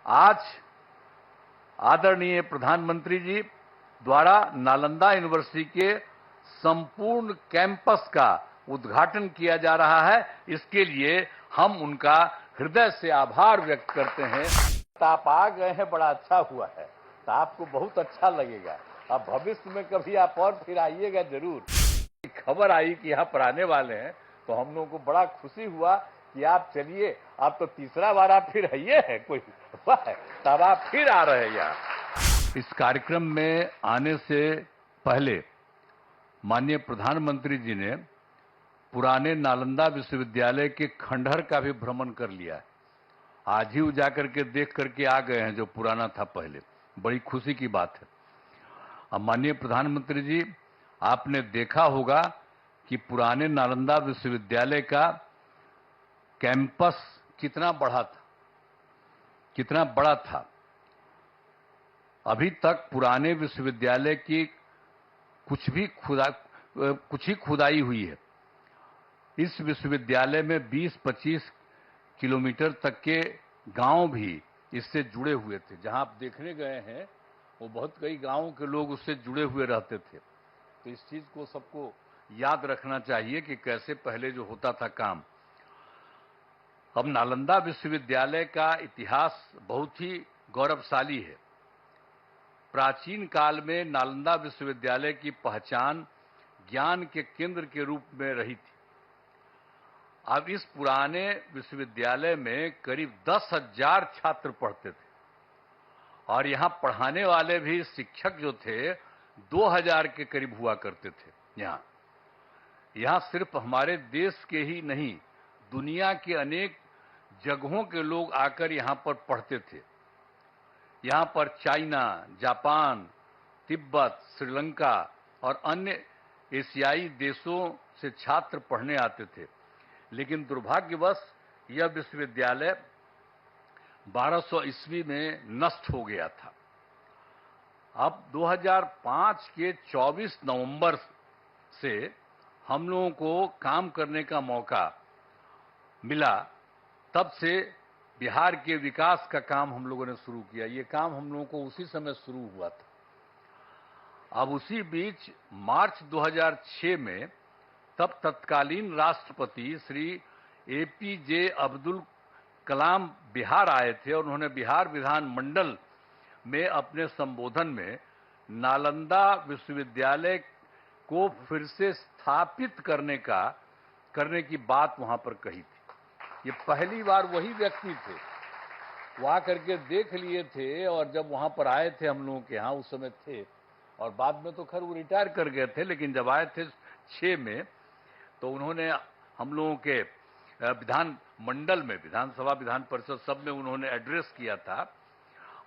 आज आदरणीय प्रधानमंत्री जी द्वारा नालंदा यूनिवर्सिटी के संपूर्ण कैंपस का उद्घाटन किया जा रहा है। इसके लिए हम उनका हृदय से आभार व्यक्त करते हैं। आप आ गए हैं, बड़ा अच्छा हुआ है, तो आपको बहुत अच्छा लगेगा। अब भविष्य में कभी आप और फिर आइएगा जरूर। खबर आई कि यहाँ पर आने वाले हैं, तो हम लोगों को बड़ा खुशी हुआ कि आप चलिए, आप तो तीसरा बार आप फिर आइए है कोई तब आप फिर आ रहे हैं यहाँ। इस कार्यक्रम में आने से पहले माननीय प्रधानमंत्री जी ने पुराने नालंदा विश्वविद्यालय के खंडहर का भी भ्रमण कर लिया है। आज ही जाकर के देख करके आ गए हैं, जो पुराना था पहले। बड़ी खुशी की बात है। अब माननीय प्रधानमंत्री जी, आपने देखा होगा कि पुराने नालंदा विश्वविद्यालय का कैंपस कितना बड़ा था। अभी तक पुराने विश्वविद्यालय की कुछ ही खुदाई हुई है। इस विश्वविद्यालय में 20-25 किलोमीटर तक के गांव भी इससे जुड़े हुए थे। जहां आप देखने गए हैं, वो बहुत कई गांवों के लोग उससे जुड़े हुए रहते थे। तो इस चीज को सबको याद रखना चाहिए कि कैसे पहले जो होता था काम। अब नालंदा विश्वविद्यालय का इतिहास बहुत ही गौरवशाली है। प्राचीन काल में नालंदा विश्वविद्यालय की पहचान ज्ञान के केंद्र के रूप में रही थी। अब इस पुराने विश्वविद्यालय में करीब 10,000 छात्र पढ़ते थे और यहां पढ़ाने वाले भी शिक्षक जो थे 2,000 के करीब हुआ करते थे। यहां सिर्फ हमारे देश के ही नहीं, दुनिया के अनेक जगहों के लोग आकर यहां पर पढ़ते थे। यहां पर चाइना, जापान, तिब्बत, श्रीलंका और अन्य एशियाई देशों से छात्र पढ़ने आते थे। लेकिन दुर्भाग्यवश यह विश्वविद्यालय 1200 ईस्वी में नष्ट हो गया था। अब 2005 के 24 नवंबर से हम लोगों को काम करने का मौका मिला। तब से बिहार के विकास का काम हम लोगों ने शुरू किया। ये काम हम लोगों को उसी समय शुरू हुआ था। अब उसी बीच मार्च 2006 में तब तत्कालीन राष्ट्रपति श्री APJ अब्दुल कलाम बिहार आए थे और उन्होंने बिहार विधानमंडल में अपने संबोधन में नालंदा विश्वविद्यालय को फिर से स्थापित करने की बात वहां पर कही थी। ये पहली बार वही व्यक्ति थे, वो आकर के देख लिए थे और जब वहां पर आए थे हम लोगों के यहाँ उस समय थे, और बाद में तो खैर वो रिटायर कर गए थे, लेकिन जब आए थे 6 में तो उन्होंने हम लोगों के विधान मंडल में, विधानसभा, विधान परिषद सब में उन्होंने एड्रेस किया था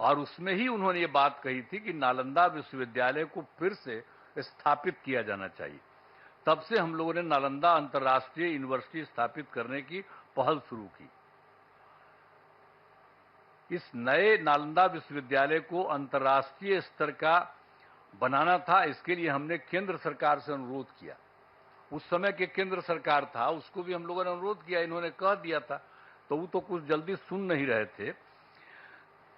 और उसमें ही उन्होंने ये बात कही थी कि नालंदा विश्वविद्यालय को फिर से स्थापित किया जाना चाहिए। तब से हम लोगों ने नालंदा अंतर्राष्ट्रीय यूनिवर्सिटी स्थापित करने की पहल शुरू की। इस नए नालंदा विश्वविद्यालय को अंतर्राष्ट्रीय स्तर का बनाना था। इसके लिए हमने केंद्र सरकार से अनुरोध किया। उस समय के केंद्र सरकार था, उसको भी हम लोगों ने अनुरोध किया, इन्होंने कह दिया था, तो वो तो कुछ जल्दी सुन नहीं रहे थे,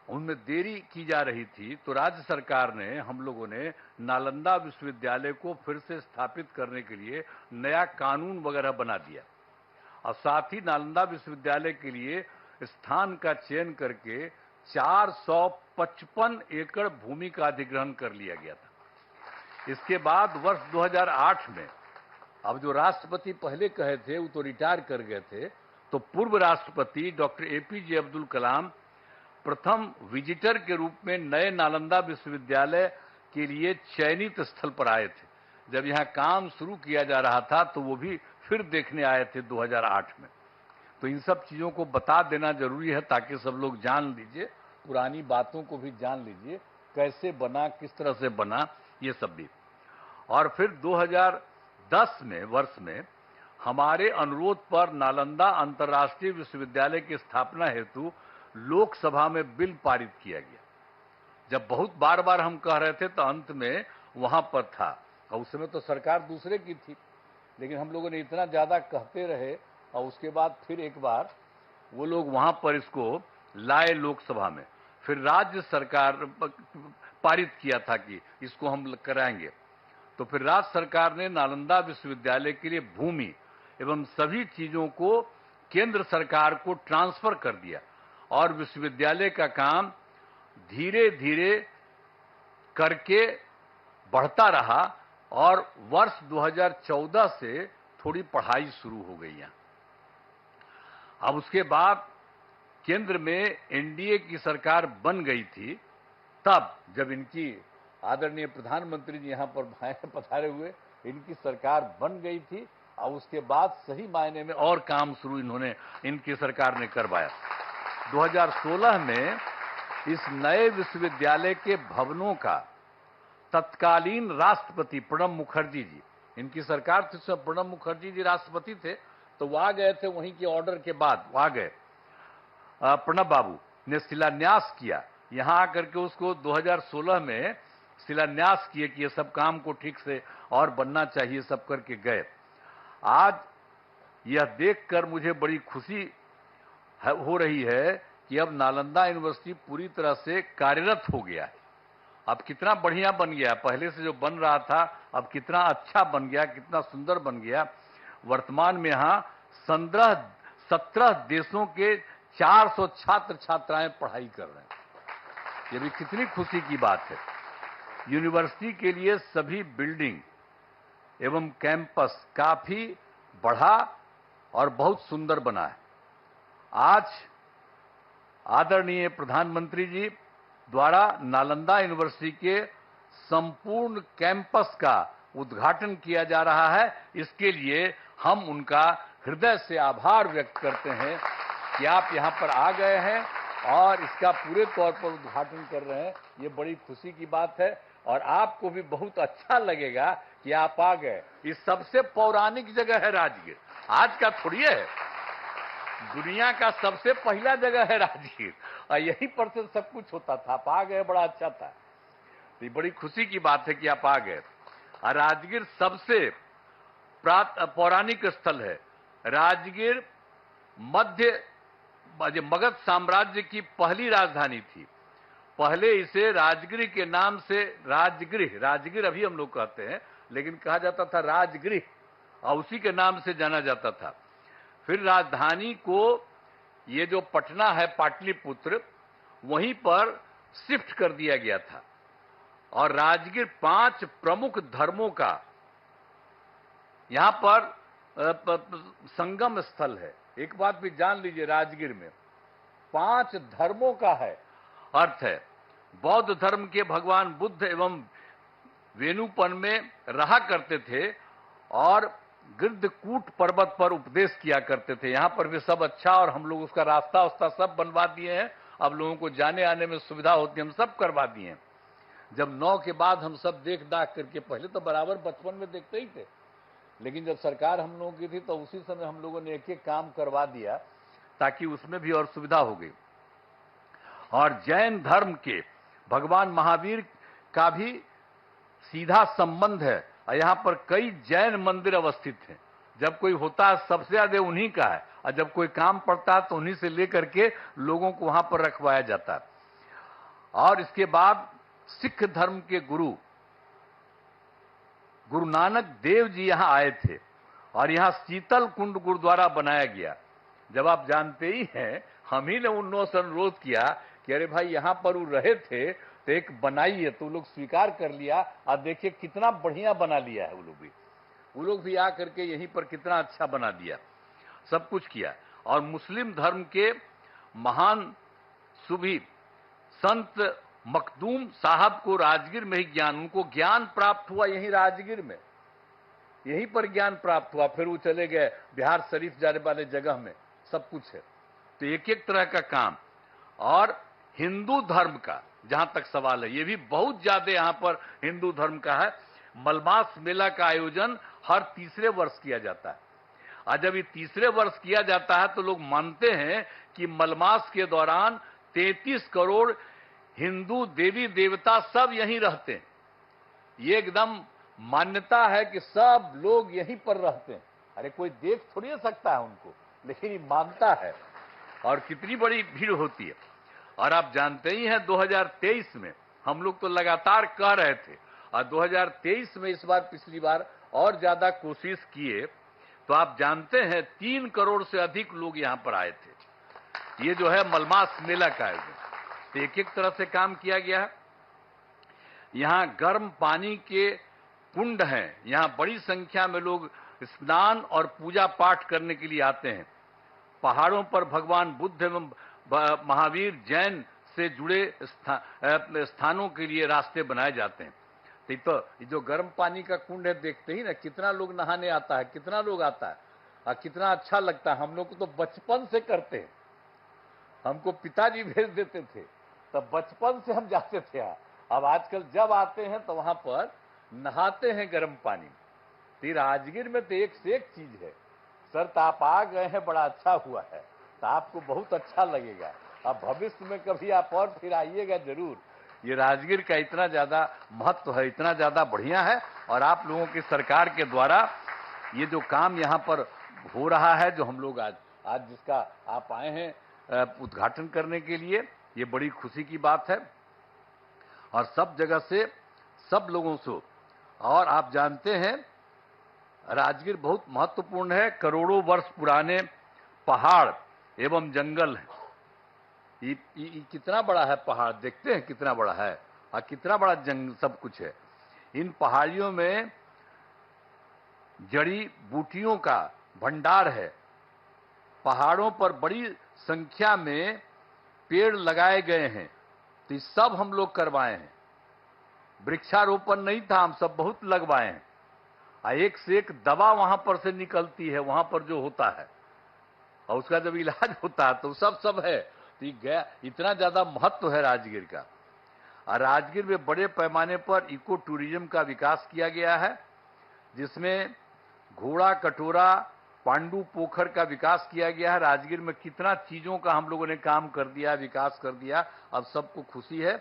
उनमें देरी की जा रही थी। तो राज्य सरकार ने, हम लोगों ने नालंदा विश्वविद्यालय को फिर से स्थापित करने के लिए नया कानून वगैरह बना दिया और साथ ही नालंदा विश्वविद्यालय के लिए स्थान का चयन करके 455 एकड़ भूमि का अधिग्रहण कर लिया गया था। इसके बाद वर्ष 2008 में, अब जो राष्ट्रपति पहले कहे थे वो तो रिटायर कर गए थे, तो पूर्व राष्ट्रपति डॉक्टर APJ अब्दुल कलाम प्रथम विजिटर के रूप में नए नालंदा विश्वविद्यालय के लिए चयनित स्थल पर आए थे। जब यहां काम शुरू किया जा रहा था तो वो भी फिर देखने आए थे 2008 में। तो इन सब चीजों को बता देना जरूरी है ताकि सब लोग जान लीजिए, पुरानी बातों को भी जान लीजिए, कैसे बना, किस तरह से बना, ये सब भी। और फिर 2010 में वर्ष में हमारे अनुरोध पर नालंदा अंतर्राष्ट्रीय विश्वविद्यालय की स्थापना हेतु लोकसभा में बिल पारित किया गया। जब बहुत बार बार हम कह रहे थे तो अंत में वहां पर था, और उस समय तो सरकार दूसरे की थी, लेकिन हम लोगों ने इतना ज्यादा कहते रहे और उसके बाद फिर एक बार वो लोग वहां पर इसको लाए लोकसभा में। फिर राज्य सरकार पारित किया था कि इसको हम कराएंगे। तो फिर राज्य सरकार ने नालंदा विश्वविद्यालय के लिए भूमि एवं सभी चीजों को केंद्र सरकार को ट्रांसफर कर दिया और विश्वविद्यालय का काम धीरे धीरे करके बढ़ता रहा और वर्ष 2014 से थोड़ी पढ़ाई शुरू हो गई है। अब उसके बाद केंद्र में एनडीए की सरकार बन गई थी, तब जब इनकी आदरणीय प्रधानमंत्री जी यहां पर पधारे हुए, इनकी सरकार बन गई थी और उसके बाद सही मायने में और काम शुरू इनकी सरकार ने करवाया। 2016 में इस नए विश्वविद्यालय के भवनों का तत्कालीन राष्ट्रपति प्रणब मुखर्जी जी, इनकी सरकार थी, प्रणब मुखर्जी जी राष्ट्रपति थे, तो वो आ गए थे, वहीं के ऑर्डर के बाद वो आ गए। प्रणब बाबू ने शिलान्यास किया, यहां आकर के उसको 2016 में शिलान्यास किए कि ये सब काम को ठीक से और बनना चाहिए, सब करके गए। आज यह देखकर मुझे बड़ी खुशी हो रही है कि अब नालंदा यूनिवर्सिटी पूरी तरह से कार्यरत हो गया है। अब कितना बढ़िया बन गया, पहले से जो बन रहा था अब कितना अच्छा बन गया, कितना सुंदर बन गया। वर्तमान में यहाँ 17 देशों के 400 छात्र छात्राएं पढ़ाई कर रहे हैं। ये भी कितनी खुशी की बात है। यूनिवर्सिटी के लिए सभी बिल्डिंग एवं कैंपस काफी बढ़ा और बहुत सुंदर बना है। आज आदरणीय प्रधानमंत्री जी द्वारा नालंदा यूनिवर्सिटी के संपूर्ण कैंपस का उद्घाटन किया जा रहा है। इसके लिए हम उनका हृदय से आभार व्यक्त करते हैं कि आप यहां पर आ गए हैं और इसका पूरे तौर पर उद्घाटन कर रहे हैं। ये बड़ी खुशी की बात है और आपको भी बहुत अच्छा लगेगा कि आप आ गए। ये सबसे पौराणिक जगह है राजगीर, आज का थोड़ी है, दुनिया का सबसे पहला जगह है राजगीर और यहीं पर से सब कुछ होता था। आप आ गए, बड़ा अच्छा था। तो ये बड़ी खुशी की बात है कि आप आ गए। और राजगीर सबसे पौराणिक स्थल है। राजगीर मगध साम्राज्य की पहली राजधानी थी। पहले इसे राजगृह के नाम से राजगीर अभी हम लोग कहते हैं, लेकिन कहा जाता था राजगृह और उसी के नाम से जाना जाता था। फिर राजधानी को ये जो पटना है पाटलिपुत्र, वहीं पर शिफ्ट कर दिया गया था और राजगीर 5 प्रमुख धर्मों का यहां पर संगम स्थल है। एक बात भी जान लीजिए, राजगीर में 5 धर्मों का है अर्थ है। बौद्ध धर्म के भगवान बुद्ध एवं वेणुपन में रहा करते थे और गिरधकूट पर्वत पर उपदेश किया करते थे। यहां पर भी सब अच्छा, और हम लोग उसका रास्ता सब बनवा दिए हैं। अब लोगों को जाने आने में सुविधा होती है, हम सब करवा दिए हैं। जब 9 के बाद हम सब देख दाख करके, पहले तो बराबर बचपन में देखते ही थे, लेकिन जब सरकार हम लोगों की थी तो उसी समय हम लोगों ने एक एक काम करवा दिया ताकि उसमें भी और सुविधा हो गई। और जैन धर्म के भगवान महावीर का भी सीधा संबंध है और यहां पर कई जैन मंदिर अवस्थित हैं। जब कोई होता है सबसे ज्यादा उन्हीं का है, और जब कोई काम पड़ता है तो उन्हीं से लेकर के लोगों को वहां पर रखवाया जाता है। और इसके बाद सिख धर्म के गुरु नानक देव जी यहां आए थे और यहां शीतल कुंड गुरुद्वारा बनाया गया। जब आप जानते ही हैं, हम ही ने उन से अनुरोध किया कि अरे भाई यहां पर वो रहे थे तो एक बनाइए, तो लोग स्वीकार कर लिया और देखिए कितना बढ़िया बना लिया है। वो लोग भी आकर के यहीं पर कितना अच्छा बना दिया, सब कुछ किया। और मुस्लिम धर्म के महान सुफी संत मखदूम साहब को राजगीर में ही उनको ज्ञान प्राप्त हुआ, यहीं राजगीर में, यहीं पर ज्ञान प्राप्त हुआ। फिर वो चले गए बिहार शरीफ जाने वाले जगह में, सब कुछ है। तो एक एक तरह का काम। और हिंदू धर्म का जहां तक सवाल है, ये भी बहुत ज्यादा यहां पर हिंदू धर्म का है। मलमास मेला का आयोजन हर तीसरे वर्ष किया जाता है। और जब ये तीसरे वर्ष किया जाता है तो लोग मानते हैं कि मलमास के दौरान 33 करोड़ हिंदू देवी देवता सब यहीं रहते हैं। ये एकदम मान्यता है कि सब लोग यहीं पर रहते हैं। अरे कोई देख थोड़ी सकता है उनको, लेकिन ये मानता है। और कितनी बड़ी भीड़ होती है। और आप जानते ही हैं 2023 में हम लोग तो लगातार कह रहे थे, और 2023 में इस बार पिछली बार और ज्यादा कोशिश किए, तो आप जानते हैं 3 करोड़ से अधिक लोग यहां पर आए थे। ये जो है मलमास मेला का आयोजन, तो एक तरह से काम किया गया है। यहां गर्म पानी के कुंड हैं, यहां बड़ी संख्या में लोग स्नान और पूजा पाठ करने के लिए आते हैं। पहाड़ों पर भगवान बुद्ध एवं महावीर जैन से जुड़े स्थानों के लिए रास्ते बनाए जाते हैं। तो ये जो गर्म पानी का कुंड है, देखते ही ना कितना लोग नहाने आता है, कितना लोग आता है और कितना अच्छा लगता है। हम लोग को तो बचपन से करते हैं, हमको पिताजी भेज देते थे, तब बचपन से हम जाते थे। अब आजकल जब आते हैं तो वहां पर नहाते हैं गर्म पानी। तो राजगीर में तो एक से एक चीज है। सर, तो आप आ गए हैं, बड़ा अच्छा हुआ है, तो आपको बहुत अच्छा लगेगा। अब भविष्य में कभी आप और फिर आइएगा जरूर। ये राजगीर का इतना ज्यादा महत्व है, इतना ज्यादा बढ़िया है, और आप लोगों की सरकार के द्वारा ये जो काम यहाँ पर हो रहा है, जो हम लोग आज जिसका आप आए हैं उद्घाटन करने के लिए, ये बड़ी खुशी की बात है। और सब जगह से, सब लोगों से, और आप जानते हैं राजगीर बहुत महत्वपूर्ण है। करोड़ों वर्ष पुराने पहाड़ एवं जंगल है। ये कितना बड़ा है पहाड़, देखते हैं कितना बड़ा है, और कितना बड़ा जंगल सब कुछ है। इन पहाड़ियों में जड़ी बूटियों का भंडार है। पहाड़ों पर बड़ी संख्या में पेड़ लगाए गए हैं, तो ये सब हम लोग करवाए हैं। वृक्षारोपण नहीं था, हम सब बहुत लगवाए हैं। एक से एक दवा वहां पर से निकलती है, वहां पर जो होता है, और उसका जब इलाज होता है तो सब है। तो ये इतना ज्यादा महत्व है राजगीर का। और राजगीर में बड़े पैमाने पर इको टूरिज्म का विकास किया गया है, जिसमें घोड़ा कटोरा पांडु पोखर का विकास किया गया है। राजगीर में कितना चीजों का हम लोगों ने काम कर दिया, विकास कर दिया, अब सबको खुशी है।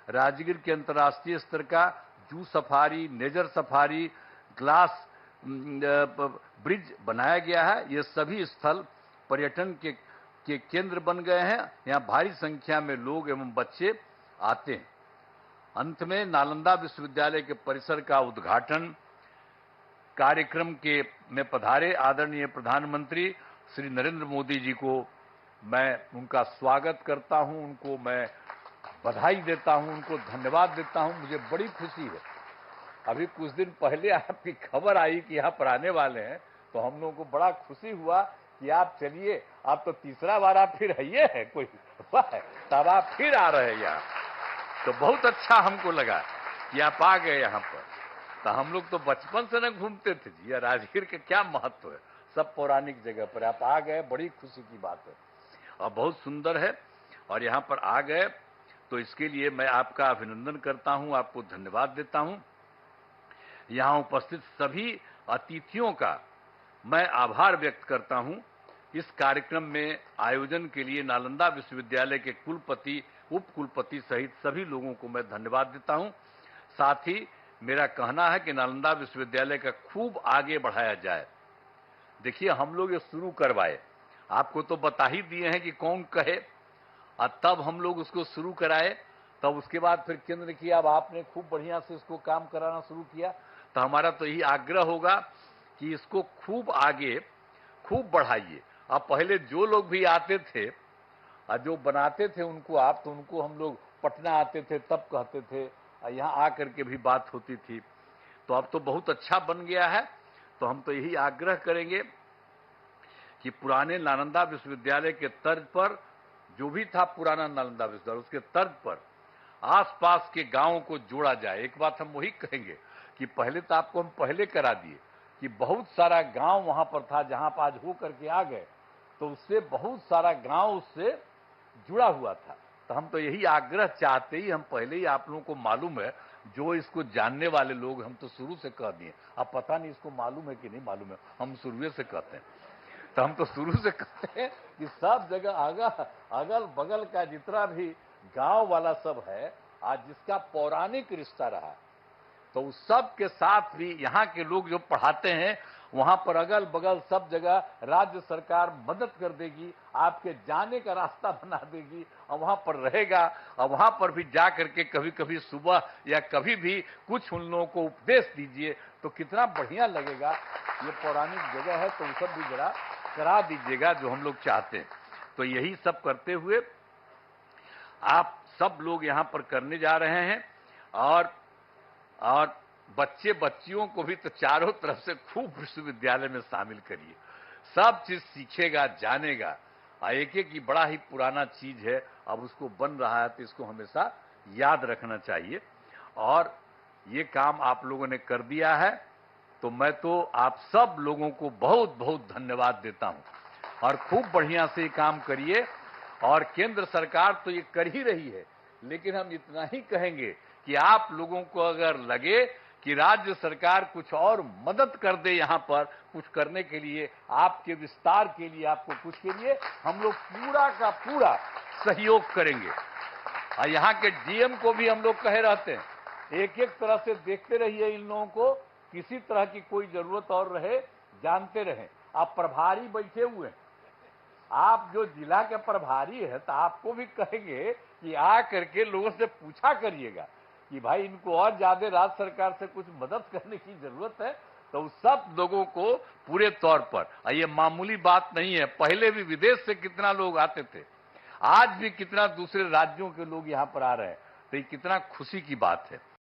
राजगीर के अंतर्राष्ट्रीय स्तर का zoo safari, nature safari, glass bridge बनाया गया है। ये सभी स्थल पर्यटन के केंद्र बन गए हैं। यहाँ भारी संख्या में लोग एवं बच्चे आते हैं। अंत में नालंदा विश्वविद्यालय के परिसर का उद्घाटन कार्यक्रम में पधारे आदरणीय प्रधानमंत्री श्री नरेंद्र मोदी जी को मैं उनका स्वागत करता हूं, उनको मैं बधाई देता हूं, उनको धन्यवाद देता हूं। मुझे बड़ी खुशी है। अभी कुछ दिन पहले आपकी खबर आई कि यहाँ पर आने वाले हैं, तो हम लोगों को बड़ा खुशी हुआ कि आप चलिए, आप तो तीसरा बार आप फिर आइए हैं, कोई तब आप फिर आ रहे हैं यहाँ, तो बहुत अच्छा हमको लगा कि आप आ गए यहाँ पर। तो हम लोग तो बचपन से न घूमते थे जी, राजगीर का क्या महत्व है, सब पौराणिक जगह पर आप आ गए, बड़ी खुशी की बात है और बहुत सुंदर है। और यहाँ पर आ गए तो इसके लिए मैं आपका अभिनंदन करता हूँ, आपको धन्यवाद देता हूँ। यहाँ उपस्थित सभी अतिथियों का मैं आभार व्यक्त करता हूं। इस कार्यक्रम में आयोजन के लिए नालंदा विश्वविद्यालय के कुलपति, उप कुलपति सहित सभी लोगों को मैं धन्यवाद देता हूं। साथ ही मेरा कहना है कि नालंदा विश्वविद्यालय का खूब आगे बढ़ाया जाए। देखिए, हम लोग ये शुरू करवाए, आपको तो बता ही दिए हैं कि कौन कहे, और तब हम लोग उसको शुरू कराए, तब उसके बाद फिर केंद्र किया, अब आपने खूब बढ़िया से इसको काम कराना शुरू किया। तो हमारा तो यही आग्रह होगा कि इसको खूब आगे खूब बढ़ाइए। अब पहले जो लोग भी आते थे और जो बनाते थे उनको आप, तो उनको हम लोग पटना आते थे तब कहते थे, और यहाँ आकर के भी बात होती थी। तो अब तो बहुत अच्छा बन गया है। तो हम तो यही आग्रह करेंगे कि पुराने नालंदा विश्वविद्यालय के तर्ज पर, जो भी था पुराना नालंदा विश्वविद्यालय, उसके तर्ज पर आसपास के गांवों को जोड़ा जाए। एक बात हम वही कहेंगे कि पहले तो आपको हम पहले करा दिए कि बहुत सारा गांव वहां पर था, जहां पर आज हो करके आ गए, तो उससे बहुत सारा गांव उससे जुड़ा हुआ था। तो हम तो यही आग्रह चाहते ही, हम पहले ही आप लोगों को मालूम है, जो इसको जानने वाले लोग, हम तो शुरू से कह दिए। अब पता नहीं इसको मालूम है कि नहीं मालूम है, हम शुरू से कहते हैं। तो हम तो शुरू से कहते हैं कि सब जगह अगल बगल का जितना भी गांव वाला सब है, आज जिसका पौराणिक रिश्ता रहा, तो उस सब के साथ भी यहाँ के लोग जो पढ़ाते हैं, वहां पर अगल बगल सब जगह राज्य सरकार मदद कर देगी, आपके जाने का रास्ता बना देगी, और वहां पर रहेगा और वहां पर भी जा करके कभी कभी सुबह या कभी भी कुछ उन लोगों को उपदेश दीजिए तो कितना बढ़िया लगेगा। ये पौराणिक जगह है तो वो सब भी जरा करा दीजिएगा जो हम लोग चाहते हैं। तो यही सब करते हुए आप सब लोग यहां पर करने जा रहे हैं और बच्चे बच्चियों को भी तो चारों तरफ से खूब विश्वविद्यालय में शामिल करिए। सब चीज सीखेगा, जानेगा। एक एक ही बड़ा ही पुराना चीज है, अब उसको बन रहा है तो इसको हमेशा याद रखना चाहिए। और ये काम आप लोगों ने कर दिया है तो मैं तो आप सब लोगों को बहुत बहुत धन्यवाद देता हूं। और खूब बढ़िया से ये काम करिए। और केंद्र सरकार तो ये कर ही रही है, लेकिन हम इतना ही कहेंगे कि आप लोगों को अगर लगे कि राज्य सरकार कुछ और मदद कर दे, यहां पर कुछ करने के लिए, आपके विस्तार के लिए, आपको कुछ के लिए, हम लोग पूरा का पूरा सहयोग करेंगे। और यहाँ के डीएम को भी हम लोग कहे रहते हैं, एक एक तरह से देखते रहिए इन लोगों को, किसी तरह की कोई जरूरत और रहे जानते रहें। आप प्रभारी बैठे हुए हैं, आप जो जिला के प्रभारी है तो आपको भी कहेंगे कि आ करके लोगों से पूछा करिएगा कि भाई इनको और ज्यादा राज्य सरकार से कुछ मदद करने की जरूरत है। तो सब लोगों को पूरे तौर पर, ये मामूली बात नहीं है, पहले भी विदेश से कितना लोग आते थे, आज भी कितना दूसरे राज्यों के लोग यहां पर आ रहे हैं, तो ये कितना खुशी की बात है।